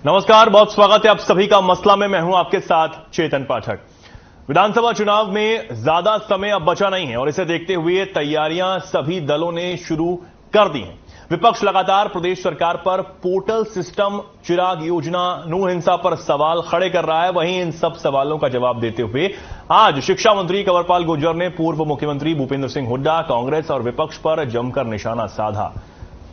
नमस्कार, बहुत स्वागत है आप सभी का मसला में। मैं हूं आपके साथ चेतन पाठक। विधानसभा चुनाव में ज्यादा समय अब बचा नहीं है और इसे देखते हुए तैयारियां सभी दलों ने शुरू कर दी हैं। विपक्ष लगातार प्रदेश सरकार पर पोर्टल सिस्टम, चिराग योजना, नू हिंसा पर सवाल खड़े कर रहा है। वहीं इन सब सवालों का जवाब देते हुए आज शिक्षा मंत्री कंवरपाल गुर्जर ने पूर्व मुख्यमंत्री भूपेंद्र सिंह हुड्डा, कांग्रेस और विपक्ष पर जमकर निशाना साधा।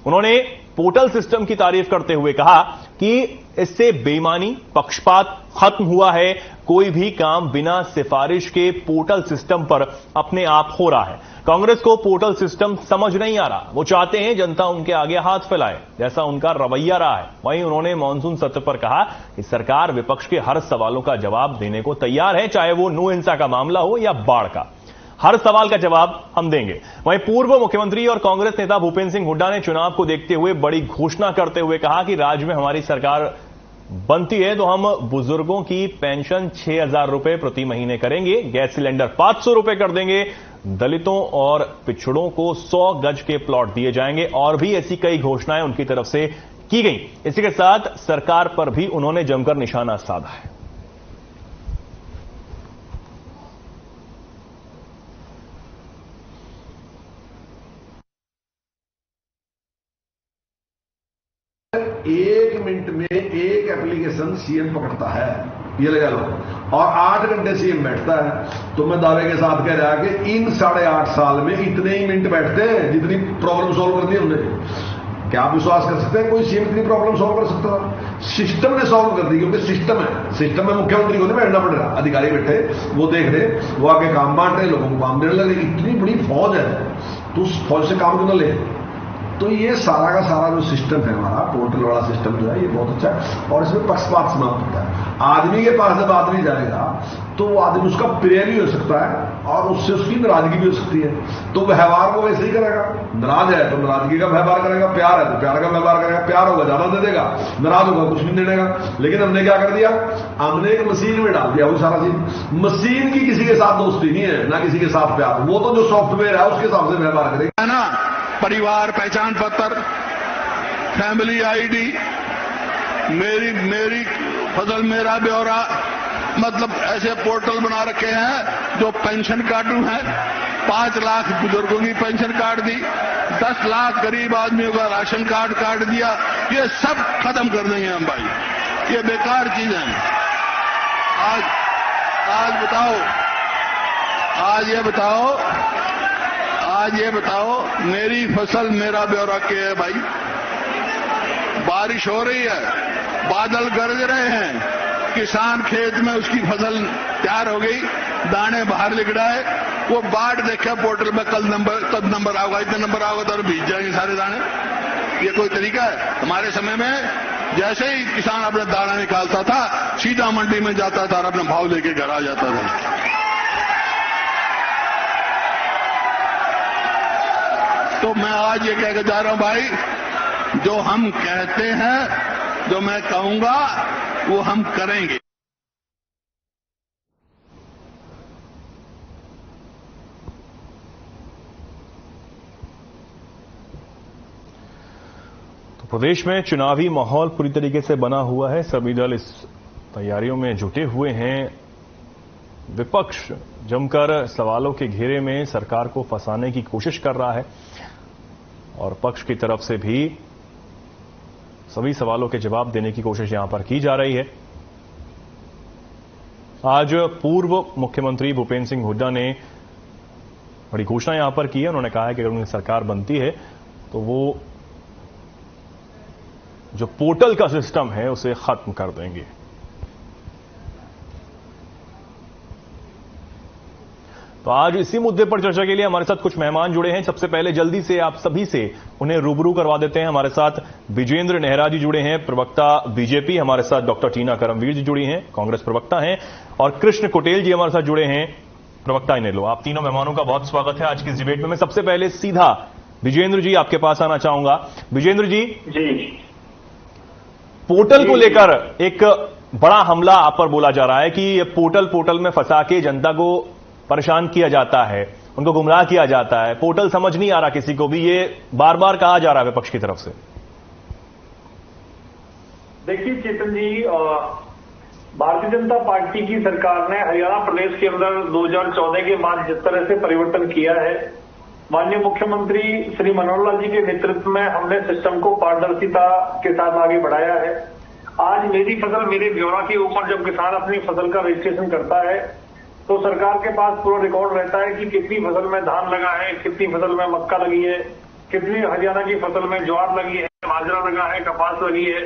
उन्होंने पोर्टल सिस्टम की तारीफ करते हुए कहा कि इससे बेईमानी, पक्षपात खत्म हुआ है। कोई भी काम बिना सिफारिश के पोर्टल सिस्टम पर अपने आप हो रहा है। कांग्रेस को पोर्टल सिस्टम समझ नहीं आ रहा। वो चाहते हैं जनता उनके आगे हाथ फैलाए, जैसा उनका रवैया रहा है। वहीं उन्होंने मानसून सत्र पर कहा कि सरकार विपक्ष के हर सवालों का जवाब देने को तैयार है, चाहे वो नू हिंसा का मामला हो या बाढ़ का। हर सवाल का जवाब हम देंगे। वहीं पूर्व मुख्यमंत्री और कांग्रेस नेता भूपेंद्र सिंह हुड्डा ने चुनाव को देखते हुए बड़ी घोषणा करते हुए कहा कि राज्य में हमारी सरकार बनती है तो हम बुजुर्गों की पेंशन 6,000 रुपए प्रति महीने करेंगे, गैस सिलेंडर 500 रुपए कर देंगे, दलितों और पिछड़ों को 100 गज के प्लॉट दिए जाएंगे और भी ऐसी कई घोषणाएं उनकी तरफ से की गई। इसी के साथ सरकार पर भी उन्होंने जमकर निशाना साधा है। एक मिनट में एक एप्लीकेशन सीएम पकड़ता है, ये लगा लो, और 8 घंटे सीएम बैठता है। तो मैं दावे के साथ कह रहा कि इन 8.5 साल में इतने ही मिनट बैठते हैं जितनी प्रॉब्लम सॉल्व करनी है हमने। क्या आप विश्वास कर सकते हैं कोई सीएम इतनी प्रॉब्लम सॉल्व कर सकता था? सिस्टम ने सॉल्व कर दी, क्योंकि सिस्टम है। सिस्टम में मुख्यमंत्री को नहीं बैठना पड़ रहा, अधिकारी बैठे, वो देख रहे, वो आगे काम बांट रहे, लोगों को काम देने लगे। इतनी बड़ी फौज है तो उस फौज से काम क्यों ना ले? तो ये सारा का सारा जो सिस्टम है हमारा, पोर्टल वाला सिस्टम जो है, ये बहुत अच्छा है और इसमें पक्षपात समाप्त होता है। आदमी के पास जब आदमी जाएगा तो वो आदमी, उसका प्रेम भी हो सकता है और उससे उसकी नाराजगी भी हो सकती है। तो व्यवहार वो वैसे ही करेगा। नाराज है तो नाराजगी का व्यवहार करेगा, प्यार है तो प्यार का व्यवहार करेगा। प्यार होगा ज्यादा दे देगा, नाराज होगा कुछ नहीं देगा। लेकिन हमने क्या कर दिया? हमने एक मशीन में डाल दिया वो सारा चीज। मशीन की किसी के साथ दोस्ती नहीं है, ना किसी के साथ प्यार। वो तो जो सॉफ्टवेयर है उसके हिसाब से व्यवहार करेगा ना। परिवार पहचान पत्र, फैमिली आईडी, मेरी फसल मेरा ब्यौरा, मतलब ऐसे पोर्टल बना रखे हैं जो पेंशन कार्डू हैं। 5 लाख बुजुर्गों की पेंशन कार्ड दी, 10 लाख गरीब आदमियों का राशन कार्ड काट दिया। ये सब खत्म कर देंगे हम भाई, ये बेकार चीज है। आज ये बताओ मेरी फसल मेरा ब्यौरा क्या है भाई? बारिश हो रही है, बादल गरज रहे हैं, किसान खेत में उसकी फसल तैयार हो गई, दाने बाहर लिख रहा है, वो बाट देखा पोर्टल में, कल तब नंबर आएगा, इतने नंबर आएगा तो भीज जाएंगे सारे दाने। ये कोई तरीका है? हमारे समय में जैसे ही किसान अपना दाना निकालता था, सीधा मंडी में जाता था और अपना भाव लेके घर आ जाता था। तो मैं आज ये कहकर जा रहा हूं भाई, जो हम कहते हैं, जो मैं कहूंगा वो हम करेंगे। तो प्रदेश में चुनावी माहौल पूरी तरीके से बना हुआ है। सभी दल इस तैयारियों में जुटे हुए हैं। विपक्ष जमकर सवालों के घेरे में सरकार को फंसाने की कोशिश कर रहा है और पक्ष की तरफ से भी सभी सवालों के जवाब देने की कोशिश यहां पर की जा रही है। आज पूर्व मुख्यमंत्री भूपेंद्र सिंह हुड्डा ने बड़ी घोषणा यहां पर की है। उन्होंने कहा है कि अगर उनकी सरकार बनती है तो वो जो पोर्टल का सिस्टम है उसे खत्म कर देंगे। तो आज इसी मुद्दे पर चर्चा के लिए हमारे साथ कुछ मेहमान जुड़े हैं। सबसे पहले जल्दी से आप सभी से उन्हें रूबरू करवा देते हैं। हमारे साथ विजेंद्र नेहरा जी जुड़े हैं, प्रवक्ता बीजेपी। हमारे साथ डॉक्टर टीना करमवीर जी जुड़ी हैं, कांग्रेस प्रवक्ता हैं, और कृष्ण कुटेल जी हमारे साथ जुड़े हैं, प्रवक्ता इनेलो। आप तीनों मेहमानों का बहुत स्वागत है आज की इस डिबेट में। मैं सबसे पहले सीधा विजेंद्र जी आपके पास आना चाहूंगा। विजेंद्र जी, पोर्टल को लेकर एक बड़ा हमला आप पर बोला जा रहा है कि ये पोर्टल में फंसा के जनता को परेशान किया जाता है, उनको गुमराह किया जाता है, पोर्टल समझ नहीं आ रहा किसी को भी, ये बार बार कहा जा रहा है विपक्ष की तरफ से। देखिए चेतन जी, भारतीय जनता पार्टी की सरकार ने हरियाणा प्रदेश के अंदर 2014 के बाद जिस तरह से परिवर्तन किया है, माननीय मुख्यमंत्री श्री मनोहर लाल जी के नेतृत्व में हमने सिस्टम को पारदर्शिता के साथ आगे बढ़ाया है। आज मेरी फसल मेरे ब्यौरा के ऊपर जब किसान अपनी फसल का रजिस्ट्रेशन करता है तो सरकार के पास पूरा रिकॉर्ड रहता है कि कितनी फसल में धान लगा है, कितनी फसल में मक्का लगी है, कितनी हरियाणा की फसल में ज्वार लगी है, बाजरा लगा है, कपास लगी है।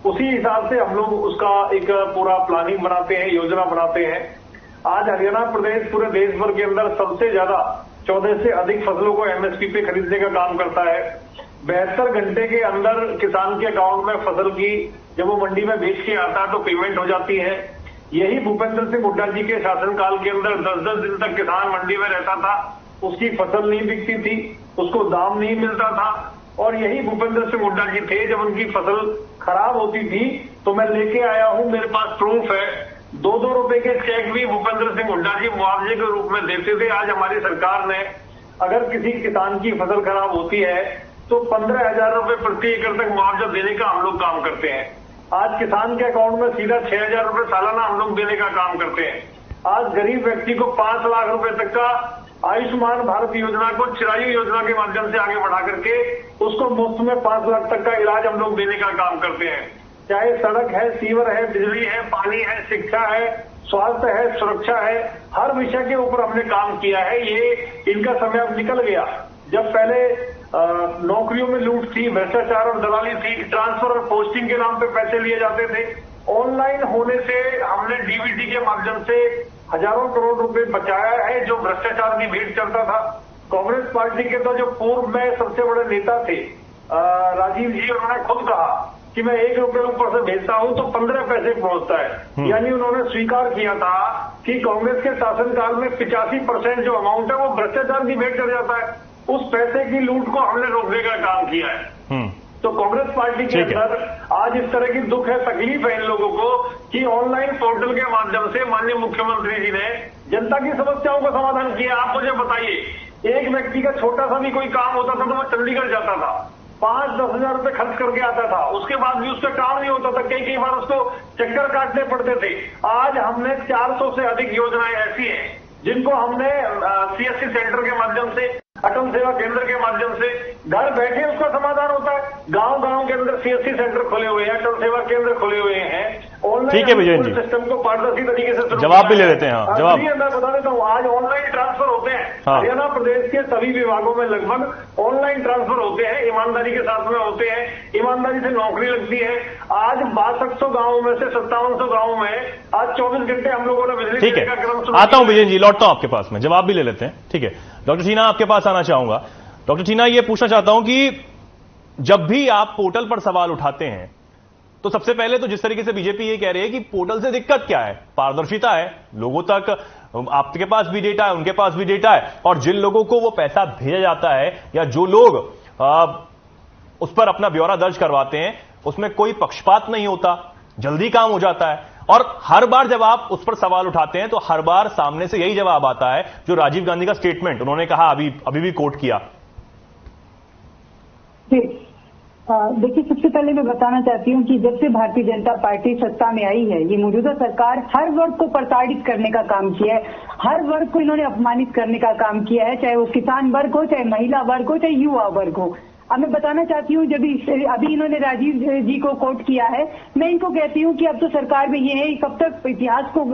उसी हिसाब से हम लोग उसका एक पूरा प्लानिंग बनाते हैं, योजना बनाते हैं। आज हरियाणा प्रदेश पूरे देश भर के अंदर सबसे ज्यादा 14 से अधिक फसलों को एमएसपी पे खरीदने का काम करता है। 72 घंटे के अंदर किसान के अकाउंट में फसल की जब वो मंडी में बेच के आता है तो पेमेंट हो जाती है। यही भूपेंद्र सिंह हुड्डा जी के शासनकाल के अंदर 10-10 दिन तक किसान मंडी में रहता था, उसकी फसल नहीं बिकती थी, उसको दाम नहीं मिलता था। और यही भूपेंद्र सिंह हुड्डा जी थे, जब उनकी फसल खराब होती थी तो मैं लेके आया हूं, मेरे पास प्रूफ है, 2-2 रुपए के चेक भी भूपेंद्र सिंह हुड्डा जी मुआवजे के रूप में देते थे। आज हमारी सरकार ने अगर किसी किसान की फसल खराब होती है तो 15,000 रुपए प्रति एकड़ तक मुआवजा देने का हम लोग काम करते हैं। आज किसान के अकाउंट में सीधा 6,000 रुपए सालाना हम लोग देने का काम करते हैं। आज गरीब व्यक्ति को 5 लाख रुपए तक का आयुष्मान भारत योजना को चिरायु योजना के माध्यम से आगे बढ़ा करके उसको मुफ्त में 5 लाख तक का इलाज हम लोग देने का काम करते हैं। चाहे सड़क है, सीवर है, बिजली है, पानी है, शिक्षा है, स्वास्थ्य है, सुरक्षा है, हर विषय के ऊपर हमने काम किया है। ये इनका समय अब निकल गया। जब पहले नौकरियों में लूट थी, भ्रष्टाचार और दलाली थी, ट्रांसफर और पोस्टिंग के नाम पे पैसे लिए जाते थे। ऑनलाइन होने से हमने डीबीटी के माध्यम से हजारों करोड़ रुपए बचाया है जो भ्रष्टाचार की भीड़ चलता था। कांग्रेस पार्टी के तो जो पूर्व में सबसे बड़े नेता थे राजीव जी, उन्होंने खुद कहा कि मैं 1 रुपये ऊपर से भेजता हूं तो 15 पैसे पहुंचता है। यानी उन्होंने स्वीकार किया था कि कांग्रेस के शासनकाल में 85% जो अमाउंट है वो भ्रष्टाचार की भेंट चढ़ जाता है। उस पैसे की लूट को हमने रोकने का काम किया है। तो कांग्रेस पार्टी के अंदर आज इस तरह की दुख है, तकलीफ है इन लोगों को कि ऑनलाइन पोर्टल के माध्यम से माननीय मुख्यमंत्री जी ने जनता की समस्याओं का समाधान किया। आप मुझे बताइए, एक व्यक्ति का छोटा सा भी कोई काम होता था तो वो चंडीगढ़ जाता था, 5-10 हजार रुपए खर्च करके आता था, उसके बाद भी उसका काम नहीं होता था, कई बार उसको चक्कर काटने पड़ते थे। आज हमने 400 से अधिक योजनाएं ऐसी हैं जिनको हमने सीएससी सेंटर के माध्यम से, अटल सेवा केंद्र के माध्यम से घर बैठे उसका समाधान होता है। गांव-गांव के अंदर सीएससी सेंटर खुले हुए हैं, अटल सेवा केंद्र खुले हुए हैं। ठीक है विजयन जी, सिस्टम को पारदर्शी तरीके से जवाब भी ले लेते हैं। हाँ, जवाब मैं बता देता हूँ, आज ऑनलाइन ट्रांसफर होते हैं। हरियाणा प्रदेश के सभी विभागों में लगभग ऑनलाइन ट्रांसफर होते हैं, ईमानदारी के साथ में होते हैं, ईमानदारी से नौकरी लगती है। आज 6200 गाँवों में से 5700 गाँवों में आज 24 घंटे हम लोगों ने बिजली ठीक है, आता हूं विजयन जी, लौटता हूं आपके पास में, जवाब भी ले लेते हैं। ठीक है डॉक्टर टीना, आपके पास आना चाहूंगा। डॉक्टर टीना, ये पूछना चाहता हूं कि जब भी आप पोर्टल पर सवाल उठाते हैं तो सबसे पहले तो जिस तरीके से बीजेपी ये कह रही है कि पोर्टल से दिक्कत क्या है, पारदर्शिता है, लोगों तक आपके पास भी डेटा है, उनके पास भी डेटा है, और जिन लोगों को वो पैसा भेजा जाता है या जो लोग उस पर अपना ब्यौरा दर्ज करवाते हैं उसमें कोई पक्षपात नहीं होता, जल्दी काम हो जाता है। और हर बार जब आप उस पर सवाल उठाते हैं तो हर बार सामने से यही जवाब आता है जो राजीव गांधी का स्टेटमेंट उन्होंने कहा, अभी भी कोट किया। देखिए, सबसे पहले मैं बताना चाहती हूँ कि जब से भारतीय जनता पार्टी सत्ता में आई है, ये मौजूदा सरकार हर वर्ग को प्रताड़ित करने का काम किया है, हर वर्ग को इन्होंने अपमानित करने का काम किया है, चाहे वो किसान वर्ग हो, चाहे महिला वर्ग हो, चाहे युवा वर्ग हो। अब मैं बताना चाहती हूँ, जब अभी इन्होंने राजीव जी को कोट किया है, मैं इनको कहती हूँ कि अब तो सरकार में ये है, कब तक इतिहास को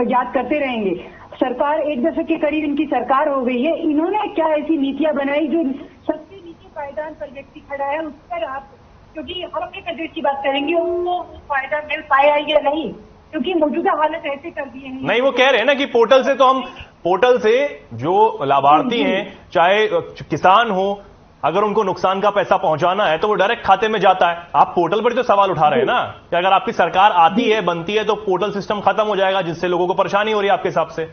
याद करते रहेंगे। सरकार 1 दशक के करीब इनकी सरकार हो गई है, इन्होंने क्या ऐसी नीतियां बनाई जो सबसे नीचे पायदान पर व्यक्ति खड़ा है उस पर आप, क्योंकि हम अपने प्रदेश की बात करेंगे, उनको फायदा मिल पाया या नहीं, क्योंकि मौजूदा हालत ऐसे कर दिए हैं। नहीं, वो कह रहे हैं ना कि पोर्टल से तो हम, पोर्टल से जो लाभार्थी हैं, चाहे किसान हो, अगर उनको नुकसान का पैसा पहुंचाना है तो वो डायरेक्ट खाते में जाता है। आप पोर्टल पर तो सवाल उठा रहे हैं ना कि अगर आपकी सरकार आती है, बनती है, तो पोर्टल सिस्टम खत्म हो जाएगा, जिससे लोगों को परेशानी हो रही है आपके हिसाब से।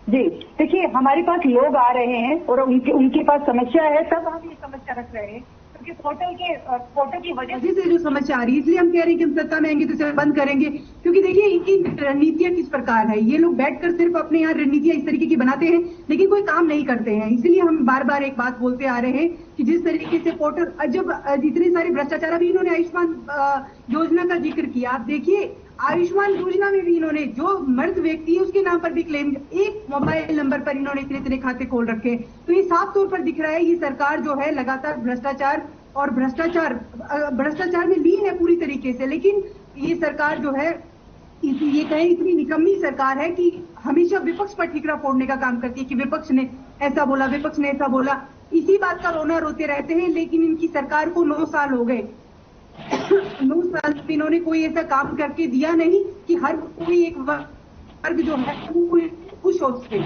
जी देखिए, हमारे पास लोग आ रहे हैं और उनके पास समस्या है, तब हम ये समस्या रख रहे हैं, क्योंकि पोर्टल की वजह से जो समस्या आ रही है, इसलिए हम कह रहे हैं कि हम सत्ता में आएंगे तो इसे बंद करेंगे। क्योंकि देखिए, इनकी रणनीतियां किस प्रकार है, ये लोग बैठकर सिर्फ अपने यहाँ रणनीतियां इस तरीके की बनाते हैं लेकिन कोई काम नहीं करते हैं। इसलिए हम बार बार एक बात बोलते आ रहे हैं कि जिस तरीके से पोर्टल, जब इतने सारे भ्रष्टाचार, अभी इन्होंने आयुष्मान योजना का जिक्र किया, आप देखिए आयुष्मान योजना में भी इन्होंने जो मर्द व्यक्ति है उसके नाम पर भी क्लेम, एक मोबाइल नंबर पर इन्होंने इतने इतने खाते खोल रखे। तो ये साफ तौर पर दिख रहा है ये सरकार जो है लगातार भ्रष्टाचार में लीन है पूरी तरीके से। लेकिन ये सरकार जो है ये कहें इतनी निकम्मी सरकार है कि हमेशा विपक्ष पर ठीकरा फोड़ने का काम करती है कि विपक्ष ने ऐसा बोला, विपक्ष ने ऐसा बोला, इसी बात का रोना रोते रहते हैं। लेकिन इनकी सरकार को 9 साल हो गए 9 साल में इन्होंने कोई ऐसा काम करके दिया नहीं कि हर कोई एक वर्ग जो है वो खुश हो उससे।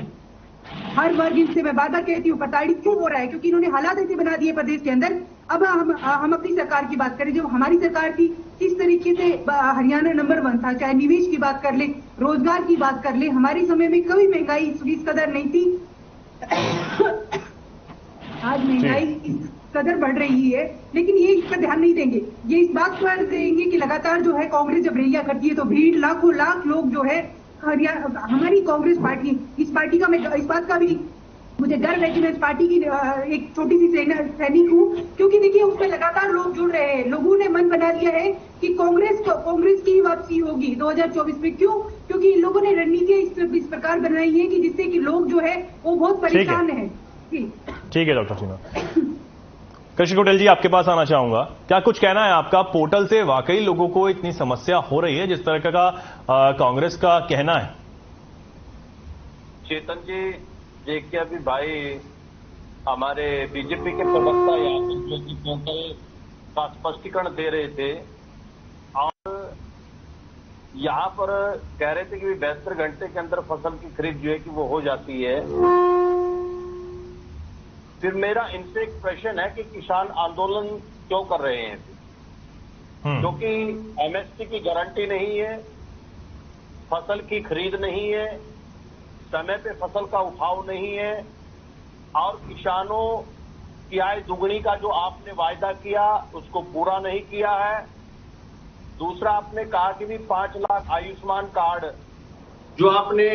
हर वर्ग, इनसे मैं बार बार कहती हूँ, प्रताड़ित क्यों हो रहा है? क्योंकि इन्होंने हालात ऐसे बना दिए प्रदेश के अंदर। अब हम अपनी सरकार की बात करें, जब हमारी सरकार थी किस तरीके से हरियाणा नंबर 1 था, चाहे निवेश की बात कर ले, रोजगार की बात कर ले, हमारे समय में कभी महंगाई इस कदर नहीं थी। आज महंगाई इस कदर बढ़ रही है, लेकिन ये इस पर ध्यान नहीं देंगे। ये इस बात पर देंगे कि लगातार जो है कांग्रेस जब रैलियां करती है तो भीड़ लाखों लाख लोग जो है हमारी कांग्रेस पार्टी, इस पार्टी का, मैं इस बात का भी मुझे गर्व है कि मैं इस पार्टी की एक छोटी सी सैनिक हूँ, क्योंकि देखिए उसमें लगातार लोग जुड़ रहे हैं। लोगों ने मन बना लिया है कि कांग्रेस की वापसी होगी 2024 में। क्यों? क्योंकि इन लोगों ने रणनीतियां इस प्रकार बनाई है कि जिससे कि लोग जो है वो बहुत परेशान है। ठीक है डॉक्टर सिन्हा। कृष्ण गोटेल जी, आपके पास आना चाहूंगा, क्या कुछ कहना है आपका? पोर्टल से वाकई लोगों को इतनी समस्या हो रही है जिस तरह का कांग्रेस का कहना है? चेतन जी, देखिए अभी भाई हमारे बीजेपी के प्रवक्ता यहाँ पर जो कि पोर्टल का स्पष्टीकरण दे रहे थे और यहाँ पर कह रहे थे कि 72 घंटे के अंदर फसल की खरीद जो है कि वो हो जाती है। फिर मेरा इनसे एक प्रश्न है कि किसान आंदोलन क्यों कर रहे हैं? क्योंकि एमएसपी की गारंटी नहीं है, फसल की खरीद नहीं है, समय पे फसल का उठाव नहीं है और किसानों की आय दुगनी का जो आपने वायदा किया उसको पूरा नहीं किया है। दूसरा, आपने कहा कि भी 5 लाख आयुष्मान कार्ड जो आपने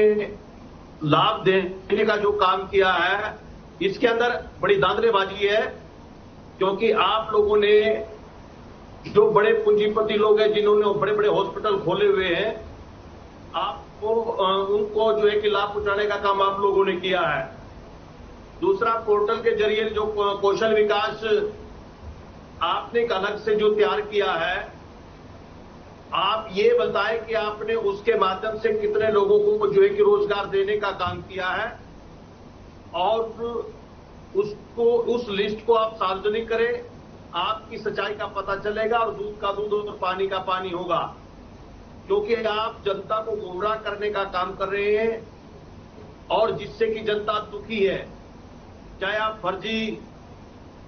लाभ देने का जो काम किया है, इसके अंदर बड़ी धांधलीबाजी है। क्योंकि आप लोगों ने जो बड़े पूंजीपति लोग हैं जिन्होंने बड़े बड़े हॉस्पिटल खोले हुए हैं, आपको उनको जो है कि लाभ पहुंचाने का काम आप लोगों ने किया है। दूसरा, पोर्टल के जरिए जो कौशल विकास आपने एक अलग से जो तैयार किया है, आप ये बताएं कि आपने उसके माध्यम से कितने लोगों को जो है कि रोजगार देने का काम किया है और उस लिस्ट को आप सार्वजनिक करें। आपकी सच्चाई का पता चलेगा और दूध का दूध और पानी का पानी होगा। क्योंकि आप जनता को गुमराह करने का काम कर रहे हैं और जिससे कि जनता दुखी है। चाहे आप फर्जी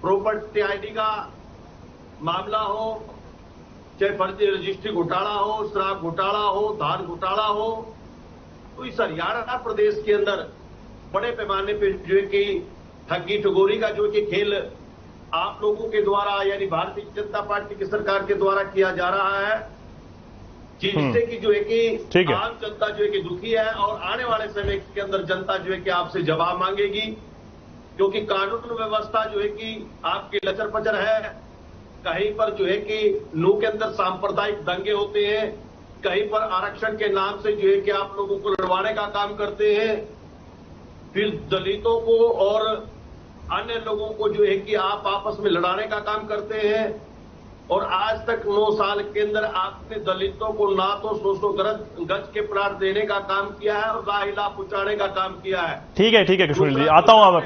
प्रॉपर्टी आईडी का मामला हो, चाहे फर्जी रजिस्ट्री घोटाला हो, शराब घोटाला हो, धान घोटाला हो, तो इस हरियाणा प्रदेश के अंदर बड़े पैमाने पे जो है कि ठगी ठगोरी का जो कि खेल आप लोगों के द्वारा यानी भारतीय जनता पार्टी की सरकार के द्वारा किया जा रहा है, जिससे कि जो है कि आम जनता जो है कि दुखी है और आने वाले समय के अंदर जनता जो है कि आपसे जवाब मांगेगी। क्योंकि कानून व्यवस्था जो है कि आपकी लचर पचर है। कहीं पर जो है कि नू के अंदर सांप्रदायिक दंगे होते हैं, कहीं पर आरक्षण के नाम से जो है कि आप लोगों को लड़वाने का काम करते हैं, फिर दलितों को और अन्य लोगों को जो है कि आप आपस में लड़ाने का काम करते हैं। और आज तक 9 साल के अंदर आपने दलितों को ना तो 100 गज के प्लाट देने का काम किया है और ना ही लाभ पहुंचाने का काम किया है। ठीक है कृष्ण जी, आता हूं,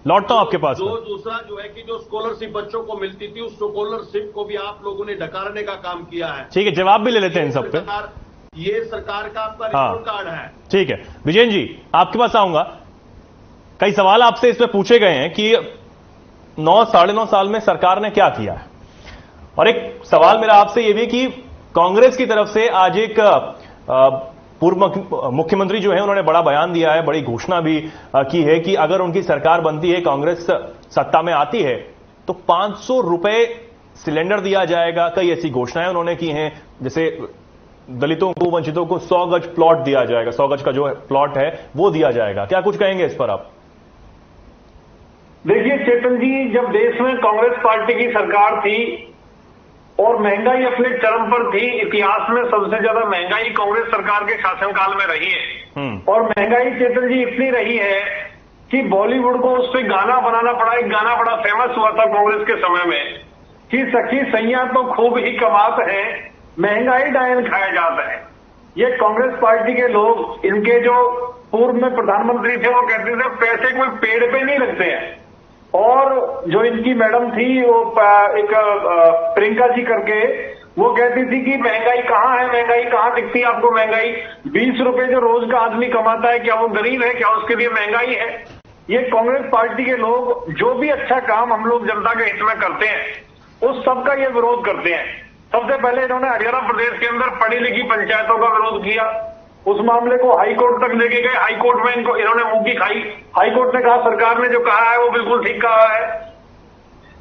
लौटता हूं आपके पास। दूसरा जो है कि जो स्कॉलरशिप बच्चों को मिलती थी, उस स्कॉलरशिप को भी आप लोगों ने ढकारने का काम किया है। ठीक है, जवाब भी ले लेते हैं इन सब पे। ये सरकार का आपका रिपोर्ट कार्ड है। ठीक है विजयन जी, आपके पास आऊंगा। कई सवाल आपसे इस पे पूछे गए हैं कि 9 साढ़े 9 साल में सरकार ने क्या किया है, और एक सवाल मेरा आपसे यह भी कि कांग्रेस की तरफ से आज एक पूर्व मुख्यमंत्री जो है उन्होंने बड़ा बयान दिया है, बड़ी घोषणा भी की है कि अगर उनकी सरकार बनती है, कांग्रेस सत्ता में आती है, तो 500 रुपए सिलेंडर दिया जाएगा। कई ऐसी घोषणाएं उन्होंने की हैं, जैसे दलितों को, वंचितों को 100 गज प्लॉट दिया जाएगा, 100 गज का जो प्लॉट है वो दिया जाएगा। क्या कुछ कहेंगे इस पर आप? देखिए चेतन जी, जब देश में कांग्रेस पार्टी की सरकार थी और महंगाई अपने चरम पर थी, इतिहास में सबसे ज्यादा महंगाई कांग्रेस सरकार के शासनकाल में रही है। और महंगाई चेतन जी इतनी रही है कि बॉलीवुड को उस पर गाना बनाना पड़ा। एक गाना बड़ा फेमस हुआ था कांग्रेस के समय में कि सखी सैया तो खूब ही कमात है, महंगाई डायन खाया जाता है। ये कांग्रेस पार्टी के लोग, इनके जो पूर्व में प्रधानमंत्री थे, वो कहते थे पैसे कोई पेड़ पे नहीं लगते हैं। और जो इनकी मैडम थी वो एक प्रियंका जी करके, वो कहती थी कि महंगाई कहाँ है, महंगाई कहाँ दिखती है आपको महंगाई? 20 रुपए जो रोज का आदमी कमाता है, क्या वो गरीब है? क्या उसके लिए महंगाई है? ये कांग्रेस पार्टी के लोग जो भी अच्छा काम हम लोग जनता के हित में करते हैं, उस सबका ये विरोध करते हैं। सबसे पहले इन्होंने हरियाणा प्रदेश के अंदर पढ़ी लिखी पंचायतों का विरोध किया। उस मामले को हाईकोर्ट तक लेके गए। हाईकोर्ट में इन्होंने मुंह की खाई। हाईकोर्ट ने कहा सरकार ने जो कहा है वो बिल्कुल ठीक कहा है।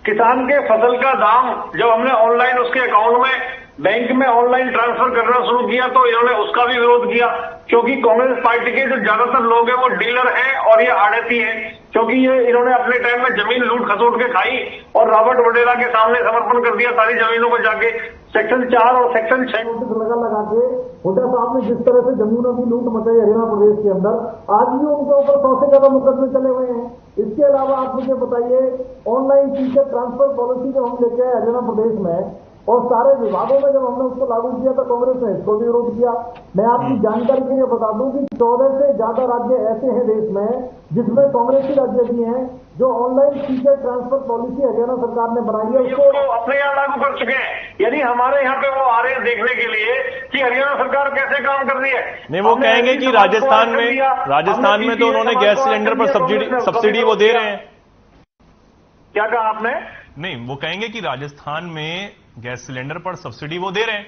किसान के फसल का दाम जब हमने ऑनलाइन उसके अकाउंट में बैंक में ऑनलाइन ट्रांसफर करना शुरू किया तो इन्होंने उसका भी विरोध किया, क्योंकि कांग्रेस पार्टी के जो ज्यादातर लोग हैं वो डीलर हैं और ये आड़ती हैं, क्योंकि ये इन्होंने अपने टाइम में जमीन लूट खसोट के खाई और रॉबर्ट वडेरा के सामने समर्पण कर दिया सारी जमीनों को जाके। सेक्शन 4 और सेक्शन 6 लगा के हुड्डा साहब ने जिस तरह से जमीनों की लूट मचाई हरियाणा प्रदेश के अंदर, आज भी उनके ऊपर 100 से ज्यादा मुकदमे चले हुए हैं। इसके अलावा आप मुझे बताइए, ऑनलाइन टीचर ट्रांसफर पॉलिसी जब हम लेके आए हरियाणा प्रदेश में और सारे विभागों में जब हमने उसको लागू किया तो कांग्रेस ने इसको भी विरोध किया। मैं आपकी जानकारी के लिए बता दूं कि 14 से ज्यादा राज्य ऐसे हैं देश में जिसमें कांग्रेस के राज्य भी हैं जो online teacher transfer policy Haryana सरकार ने बनाई है, उसको अपने यहाँ लागू कर चुके हैं। यानी हमारे यहाँ पे वो आ रहे हैं देखने के लिए कि हरियाणा सरकार कैसे काम कर रही है। नहीं, वो कहेंगे कि राजस्थान में तो उन्होंने गैस सिलेंडर पर सब्सिडी वो दे रहे हैं। क्या कहा आपने? नहीं, वो कहेंगे कि राजस्थान में गैस सिलेंडर पर सब्सिडी वो दे रहे हैं।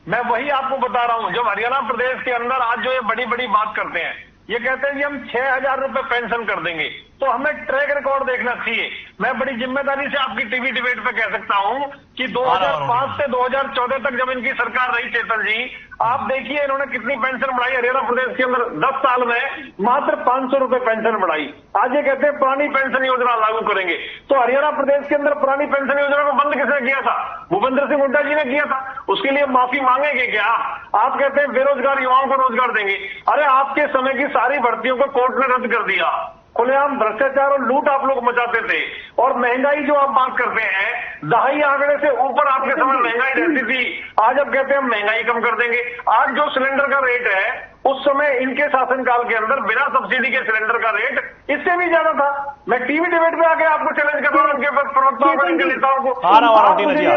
मैं वही आपको बता रहा हूं, जब हरियाणा प्रदेश के अंदर आज जो ये बड़ी बड़ी बात करते हैं, ये कहते हैं कि हम 6,000 रुपए पेंशन कर देंगे, तो हमें ट्रैक रिकॉर्ड देखना चाहिए। मैं बड़ी जिम्मेदारी से आपकी टीवी डिबेट पे कह सकता हूं कि 2005 से 2014 तक जब इनकी सरकार रही चेतन जी, आप देखिए इन्होंने कितनी पेंशन बढ़ाई हरियाणा प्रदेश के अंदर। 10 साल में मात्र 500 रुपए पेंशन बढ़ाई। आज ये कहते हैं पुरानी पेंशन योजना लागू करेंगे। तो हरियाणा प्रदेश के अंदर पुरानी पेंशन योजना को बंद किसने किया था? भूपेंद्र सिंह हुड्डा जी ने किया था। उसके लिए माफी मांगेंगे क्या? आप कहते हैं बेरोजगार युवाओं को रोजगार देंगे। अरे आपके समय की सारी भर्तियों को कोर्ट ने रद्द कर दिया। खुलेआम भ्रष्टाचार और लूट आप लोग मचाते थे। और महंगाई जो आप बात करते हैं, दहाई आंकड़े से ऊपर आपके समय महंगाई रहती थी। आज अब कहते हैं हम महंगाई कम कर देंगे। आज जो सिलेंडर का रेट है, उस समय इनके शासनकाल के अंदर बिना सब्सिडी के सिलेंडर का रेट इससे भी ज्यादा था। मैं टीवी डिबेट में आके आपको चैलेंज कर रहा हूं, उनके प्रवक्ताओं को, इनके नेताओं को।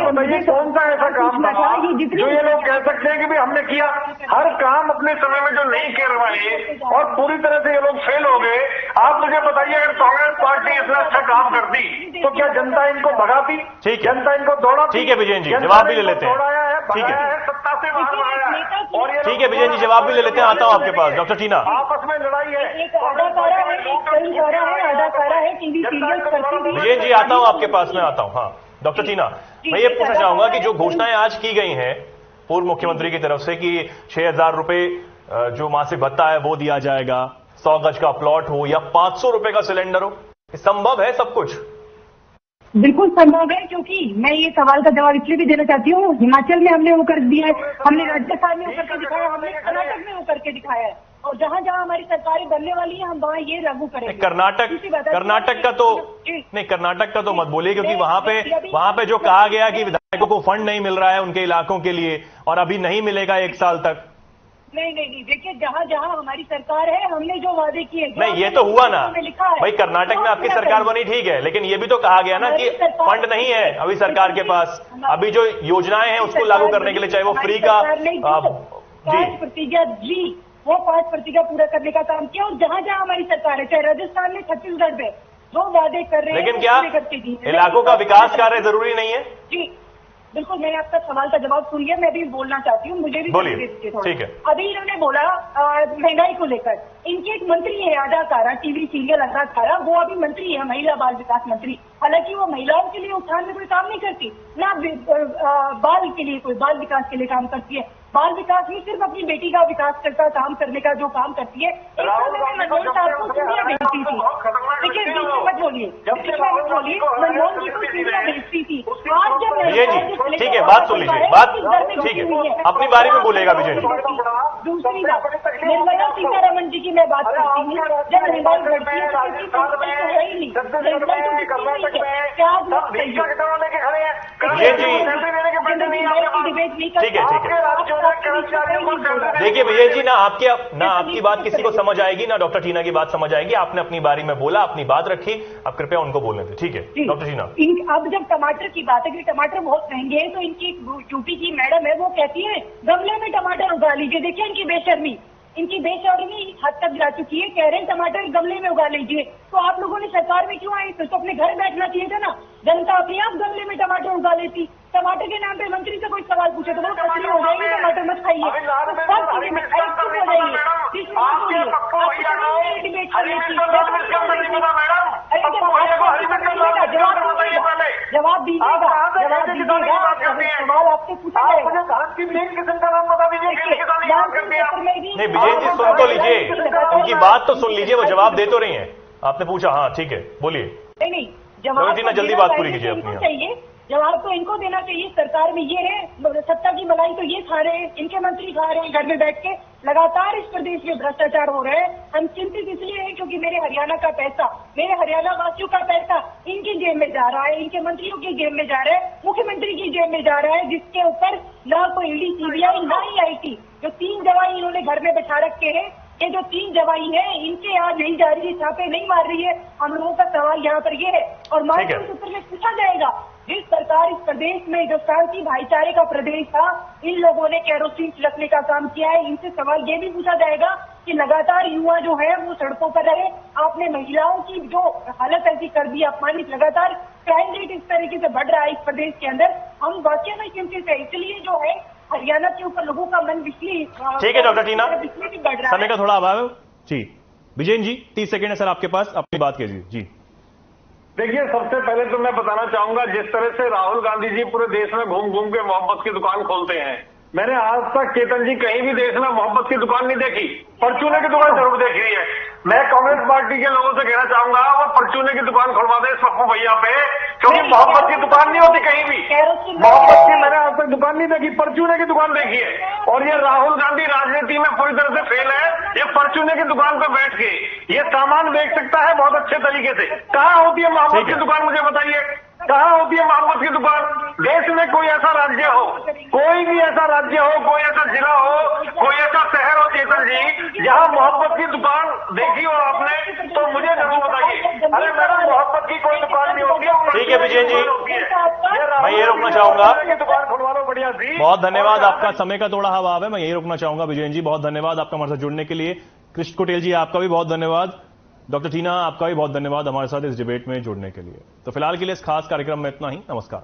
बताइए कौन सा ऐसा काम था जो ये लोग कह सकते हैं कि भाई हमने किया? हर काम अपने समय में जो नहीं करवाए और पूरी तरह से ये लोग फेल हो गए। आप मुझे बताइए, अगर कांग्रेस पार्टी इतना अच्छा काम करती तो क्या जनता इनको भगाती? जनता इनको दौड़ाती? ठीक है विजयन जी, जवाब भी ले लेते हैं। दौड़ाया है, भगाया है, सत्ता से बाहर आया है। और ठीक है विजयन जी, जवाब भी ले लेते हैं। आता हूं आपके पास डॉक्टर टीना। आपस में लड़ाई है। विजयन जी, आता हूं आपके पास में, आता हूं। हाँ डॉक्टर टीना, मैं ये पूछना चाहूंगा कि जो घोषणाएं आज की गई हैं पूर्व मुख्यमंत्री की तरफ से कि 6,000 रुपए जो मासिक भत्ता है वो दिया जाएगा, 100 गज का प्लॉट हो या 500 रुपए का सिलेंडर हो, संभव है सब कुछ? बिल्कुल संभव है, क्योंकि मैं ये सवाल का जवाब इसलिए भी देना चाहती हूँ। हिमाचल में हमने वो कर दिया है, हमने राजस्थान में वो करके दिखाया, हमने कर्नाटक में वो करके दिखाया है, और जहां जहां हमारी सरकारें बनने वाली है हम वहां ये लागू करेंगे। कर्नाटक का तो नहीं, कर्नाटक का तो मत बोलिए, क्योंकि वहां पे जो कहा गया कि विधायकों को फंड नहीं मिल रहा है उनके इलाकों के लिए और अभी नहीं मिलेगा 1 साल तक। नहीं, देखिए जहां जहां हमारी सरकार है हमने जो वादे किए, नहीं ये तो हुआ ना भाई। कर्नाटक में आपकी सरकार बनी, ठीक है, लेकिन ये भी तो कहा गया ना कि फंड नहीं है अभी सरकार के पास। अभी जो योजनाएं हैं उसको लागू करने के लिए, चाहे वो फ्री का 5% वो 5% पूरा करने का काम किया। और जहां जहां हमारी सरकार है, चाहे राजस्थान में, छत्तीसगढ़ में, जो वादे कर रहे हैं, लेकिन क्या इलाकों का विकास कार्य जरूरी नहीं है? जी बिल्कुल, मैंने आपका सवाल का जवाब सुन लिया, मैं भी बोलना चाहती हूँ, मुझे भी बोलिए। ठीक है, अभी इन्होंने बोला महंगाई को लेकर, इनकी एक मंत्री है अदाकारा, टीवी सीरियल अदाकारा, वो अभी मंत्री है, महिला बाल विकास मंत्री। हालांकि वो महिलाओं के लिए उत्थान में कोई काम नहीं करती, ना बाल के लिए, कोई बाल विकास के लिए काम करती है। बाल विकास में सिर्फ अपनी बेटी का विकास करता काम करने का जो काम करती है, मनमोहन साहब को सीढ़ियां भेजती थी। देखिए बीच में मत बोलिए, मनमोहन जी को सीढ़ियां भेजती थी। आज जब ठीक है, बात सुन लीजिए, बात ठीक है, अपनी बारी में बोलेगा विजय जी। दूसरी बात, निर्मला सीतारमण जी की मैं बात करती हूँ, जब महंगाई बढ़ती है तो किसी को है ही नहीं, विजय जी ठीक है, ठीक है। देखिए विजय जी, ना आपकी बात किसी को समझ आएगी, ना डॉक्टर टीना की बात समझ आएगी। आपने अपनी बारी में बोला, अपनी बात रखी, अब कृपया उनको बोलने दें। ठीक है डॉक्टर टीना। अब जब टमाटर की बात है कि टमाटर बहुत महंगे हैं, तो इनकी यूपी की मैडम है, वो कहती है गमले में टमाटर उगा लीजिए। देखिए इनकी बेशर्मी इस हद तक जा चुकी है, कह रहे हैं टमाटर गमले में उगा लीजिए। तो आप लोगों ने सरकार में क्यों आए? तो अपने घर बैठना चाहिए था ना, जनता अपने आप गमले में टमाटर उगा लेती। टमाटर के नाम पे मंत्री से कोई सवाल पूछे तो वो पथरी हो जाएगी, टमाटर मत खाइए, सब चीजें हो जाएगी। जवाब दीजिएगा, सवाल आपसे पूछा जाएगा। नहीं विजय जी, सुन तो लीजिए, उनकी बात तो सुन लीजिए, वो जवाब दे तो रही हैं। आपने पूछा, हाँ ठीक है, बोलिए। नहीं जवाब टीना जल्दी बात पूरी कीजिए अपनी। चाहिए जवाब तो इनको देना चाहिए। सरकार में ये है, सत्ता की मलाई तो ये खा रहे हैं, इनके मंत्री खा रहे हैं घर में बैठ के। लगातार इस प्रदेश में भ्रष्टाचार हो रहे हैं। हम चिंतित इसलिए हैं क्योंकि मेरे हरियाणा का पैसा, मेरे हरियाणा वासियों का पैसा इनकी जेब में जा रहा है, इनके मंत्रियों की जेब में जा रहा है, मुख्यमंत्री की जेब में जा रहा है, जिसके ऊपर न कोई ईडी सीबीआई न ही आईटी। जो 3 दवाई इन्होंने घर में बैठा रखे हैं, ये जो 3 दवाई है इनके यहाँ नहीं जा रही है, छापे नहीं मार रही है। हम लोगों का सवाल यहाँ पर ये है, और मानसून सत्र में पूछा जाएगा, जिस सरकार इस प्रदेश में जो शांति भाईचारे का प्रदेश था, इन लोगों ने केरोसिन छिड़कने का काम किया है। इनसे सवाल ये भी पूछा जाएगा कि लगातार युवा जो है वो सड़कों पर रहे। आपने महिलाओं की जो हालत ऐसी कर दी, अपमानित, लगातार क्राइम रेट इस तरीके से बढ़ रहा है इस प्रदेश के अंदर। हम वाकई में चिंतित है, इसलिए जो है हरियाणा के ऊपर लोगों का मन बिजली। ठीक है डॉक्टर टीना, समय का थोड़ा अभाव है जी। विजय जी 30 सेकंड है सर आपके पास, अपनी बात कीजिए जी। देखिए, सबसे पहले तो मैं बताना चाहूंगा, जिस तरह से राहुल गांधी जी पूरे देश में घूम घूम के मोहब्बत की दुकान खोलते हैं, मैंने आज तक चेतन जी कहीं भी देश में मोहब्बत की दुकान नहीं देखी। परचूने की दुकान जरूर देखी हुई है। मैं कांग्रेस पार्टी के लोगों से कहना चाहूंगा, वो परचूने की दुकान खुलवा दे पप्पू भैया पे, क्योंकि मोहब्बत की दुकान नहीं होती कहीं भी। मोहब्बत की मैंने आज तक दुकान नहीं देखी, परचूने की दुकान देखी है। और ये राहुल गांधी राजनीति में पूरी तरह से फेल है। ये परचूने की दुकान पे बैठ के ये सामान बेच सकता है बहुत अच्छे तरीके से। कहाँ होती है मोहब्बत की दुकान, मुझे बताइए, कहाँ होती है मोहब्बत की दुकान? देश में कोई ऐसा राज्य हो, कोई भी ऐसा राज्य हो, कोई ऐसा जिला हो, कोई ऐसा शहर हो चेतन जी, जहाँ मोहब्बत की दुकान देखी हो आपने, तो मुझे जरूर बताइए। अरे मैडम, मोहब्बत की कोई दुकान नहीं होती। ठीक है विजय जी, मैं ये रोकना चाहूंगा। दुकान खुलवा लो बढ़िया सी। बहुत धन्यवाद, आपका समय का थोड़ा अभाव है, मैं यही रोकना चाहूंगा। विजय जी बहुत धन्यवाद आपका हमारे साथ जुड़ने के लिए। कृष्ण कुटेल जी आपका भी बहुत धन्यवाद। डॉक्टर टीना आपका भी बहुत धन्यवाद हमारे साथ इस डिबेट में जुड़ने के लिए। तो फिलहाल के लिए इस खास कार्यक्रम में इतना ही। नमस्कार।